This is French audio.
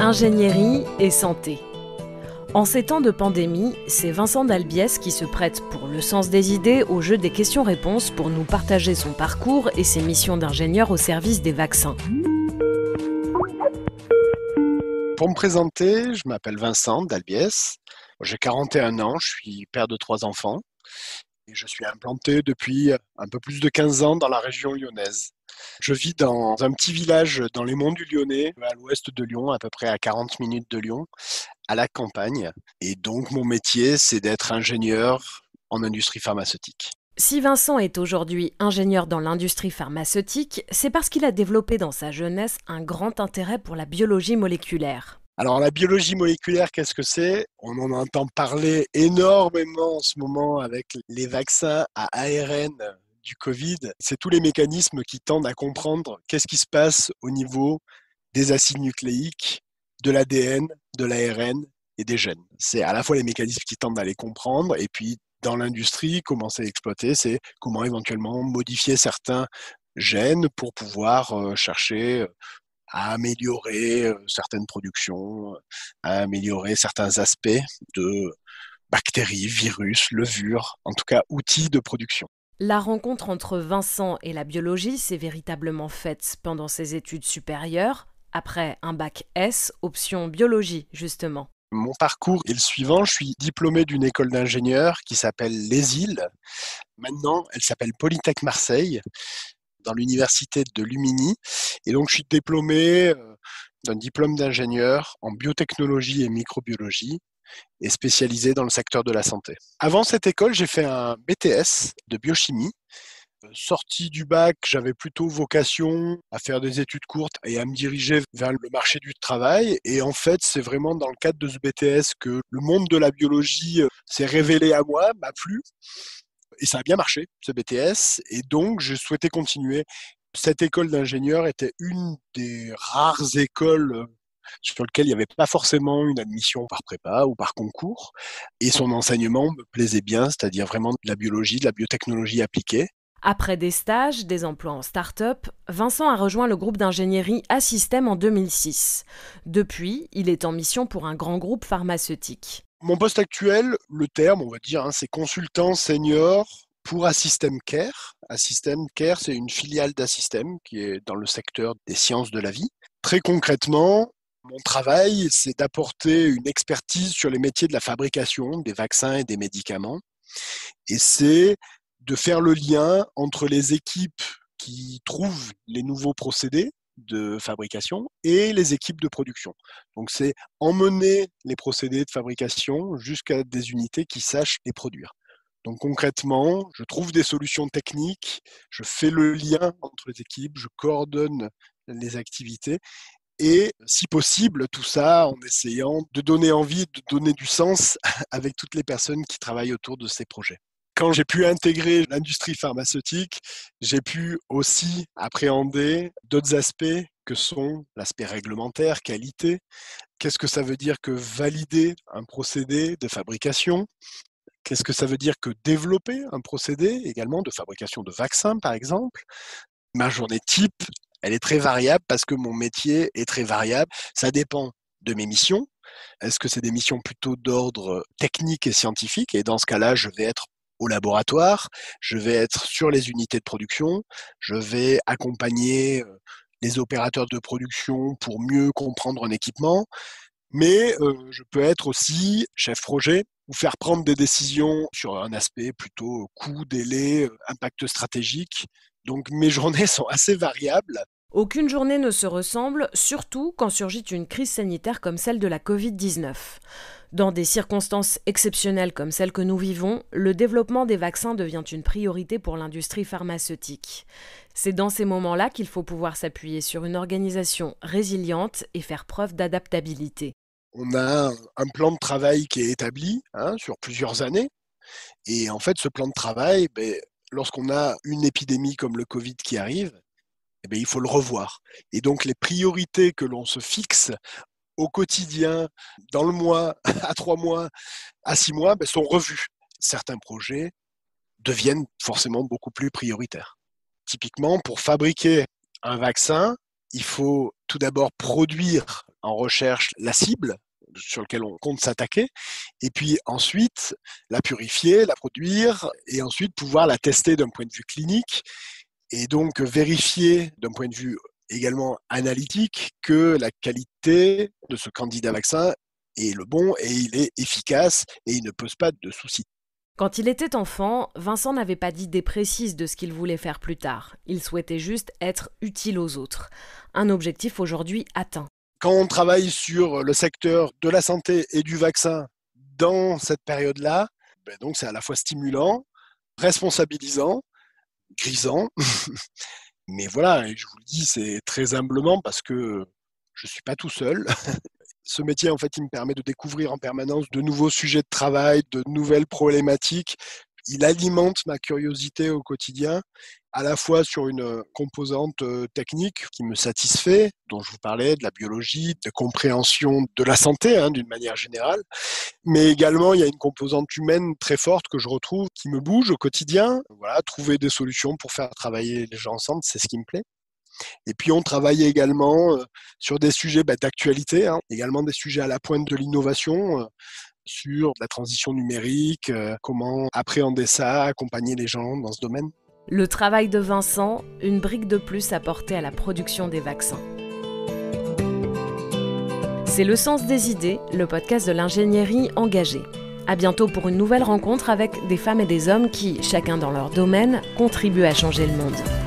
Ingénierie et santé. En ces temps de pandémie, c'est Vincent Dalbiès qui se prête pour le sens des idées au jeu des questions-réponses pour nous partager son parcours et ses missions d'ingénieur au service des vaccins. Pour me présenter, je m'appelle Vincent Dalbiès, j'ai 41 ans, je suis père de 3 enfants et je suis implanté depuis un peu plus de 15 ans dans la région lyonnaise. Je vis dans un petit village dans les monts du Lyonnais, à l'ouest de Lyon, à peu près à 40 minutes de Lyon, à la campagne. Et donc mon métier, c'est d'être ingénieur en industrie pharmaceutique. Si Vincent est aujourd'hui ingénieur dans l'industrie pharmaceutique, c'est parce qu'il a développé dans sa jeunesse un grand intérêt pour la biologie moléculaire. Alors la biologie moléculaire, qu'est-ce que c'est? On en entend parler énormément en ce moment avec les vaccins à ARN du Covid. C'est tous les mécanismes qui tendent à comprendre qu'est-ce qui se passe au niveau des acides nucléiques, de l'ADN, de l'ARN et des gènes. C'est à la fois les mécanismes qui tendent à les comprendre et puis dans l'industrie, comment c'est exploité, c'est comment éventuellement modifier certains gènes pour pouvoir chercher à améliorer certaines productions, à améliorer certains aspects de bactéries, virus, levures, en tout cas outils de production. La rencontre entre Vincent et la biologie s'est véritablement faite pendant ses études supérieures, après un bac S, option biologie justement. Mon parcours est le suivant, je suis diplômé d'une école d'ingénieurs qui s'appelle Les Îles. Maintenant, elle s'appelle Polytech Marseille, dans l'université de Lumini. Et donc, je suis diplômé d'un diplôme d'ingénieur en biotechnologie et microbiologie et spécialisé dans le secteur de la santé. Avant cette école, j'ai fait un BTS de biochimie. Sorti du bac, j'avais plutôt vocation à faire des études courtes et à me diriger vers le marché du travail. Et en fait, c'est vraiment dans le cadre de ce BTS que le monde de la biologie s'est révélé à moi, m'a plu. Et ça a bien marché, ce BTS. Et donc, je souhaitais continuer. Cette école d'ingénieur était une des rares écoles sur lesquelles il n'y avait pas forcément une admission par prépa ou par concours. Et son enseignement me plaisait bien, c'est-à-dire vraiment de la biologie, de la biotechnologie appliquée. Après des stages, des emplois en start-up, Vincent a rejoint le groupe d'ingénierie Assystem en 2006. Depuis, il est en mission pour un grand groupe pharmaceutique. Mon poste actuel, le terme, on va dire, c'est consultant senior pour Assystem Care. Assystem Care, c'est une filiale d'Assystem qui est dans le secteur des sciences de la vie. Très concrètement, mon travail, c'est d'apporter une expertise sur les métiers de la fabrication des vaccins et des médicaments. Et c'est de faire le lien entre les équipes qui trouvent les nouveaux procédés de fabrication et les équipes de production. Donc c'est emmener les procédés de fabrication jusqu'à des unités qui sachent les produire. Donc concrètement, je trouve des solutions techniques, je fais le lien entre les équipes, je coordonne les activités et si possible, tout ça en essayant de donner envie, de donner du sens avec toutes les personnes qui travaillent autour de ces projets. Quand j'ai pu intégrer l'industrie pharmaceutique, j'ai pu aussi appréhender d'autres aspects que sont l'aspect réglementaire, qualité. Qu'est-ce que ça veut dire que valider un procédé de fabrication? Qu'est-ce que ça veut dire que développer un procédé également de fabrication de vaccins, par exemple? Ma journée type, elle est très variable parce que mon métier est très variable. Ça dépend de mes missions. Est-ce que c'est des missions plutôt d'ordre technique et scientifique? Et dans ce cas-là, je vais être au laboratoire, je vais être sur les unités de production, je vais accompagner les opérateurs de production pour mieux comprendre un équipement, mais je peux être aussi chef projet ou faire prendre des décisions sur un aspect plutôt coût, délai, impact stratégique. Donc mes journées sont assez variables. Aucune journée ne se ressemble, surtout quand surgit une crise sanitaire comme celle de la Covid-19. Dans des circonstances exceptionnelles comme celles que nous vivons, le développement des vaccins devient une priorité pour l'industrie pharmaceutique. C'est dans ces moments-là qu'il faut pouvoir s'appuyer sur une organisation résiliente et faire preuve d'adaptabilité. On a un plan de travail qui est établi sur plusieurs années. Et en fait, ce plan de travail, lorsqu'on a une épidémie comme le Covid qui arrive, il faut le revoir. Et donc, les priorités que l'on se fixe au quotidien, dans le mois, à 3 mois, à 6 mois, sont revues. Certains projets deviennent forcément beaucoup plus prioritaires. Typiquement, pour fabriquer un vaccin, il faut tout d'abord produire en recherche la cible sur laquelle on compte s'attaquer, et puis ensuite la purifier, la produire, et ensuite pouvoir la tester d'un point de vue clinique, et donc vérifier d'un point de vue également analytique que la qualité de ce candidat vaccin est le bon et il est efficace et il ne pose pas de soucis. Quand il était enfant, Vincent n'avait pas d'idée précise de ce qu'il voulait faire plus tard. Il souhaitait juste être utile aux autres. Un objectif aujourd'hui atteint. Quand on travaille sur le secteur de la santé et du vaccin dans cette période-là, donc c'est à la fois stimulant, responsabilisant, grisant. Mais voilà, et je vous le dis, c'est très humblement parce que je ne suis pas tout seul. Ce métier, en fait, il me permet de découvrir en permanence de nouveaux sujets de travail, de nouvelles problématiques. Il alimente ma curiosité au quotidien, à la fois sur une composante technique qui me satisfait, dont je vous parlais, de la biologie, de compréhension de la santé, d'une manière générale. Mais également, il y a une composante humaine très forte que je retrouve, qui me bouge au quotidien. Voilà, trouver des solutions pour faire travailler les gens ensemble, c'est ce qui me plaît. Et puis on travaille également sur des sujets d'actualité, également des sujets à la pointe de l'innovation, sur la transition numérique, comment appréhender ça, accompagner les gens dans ce domaine. Le travail de Vincent, une brique de plus apportée à la production des vaccins. C'est Le Sens des idées, le podcast de l'ingénierie engagée. À bientôt pour une nouvelle rencontre avec des femmes et des hommes qui, chacun dans leur domaine, contribuent à changer le monde.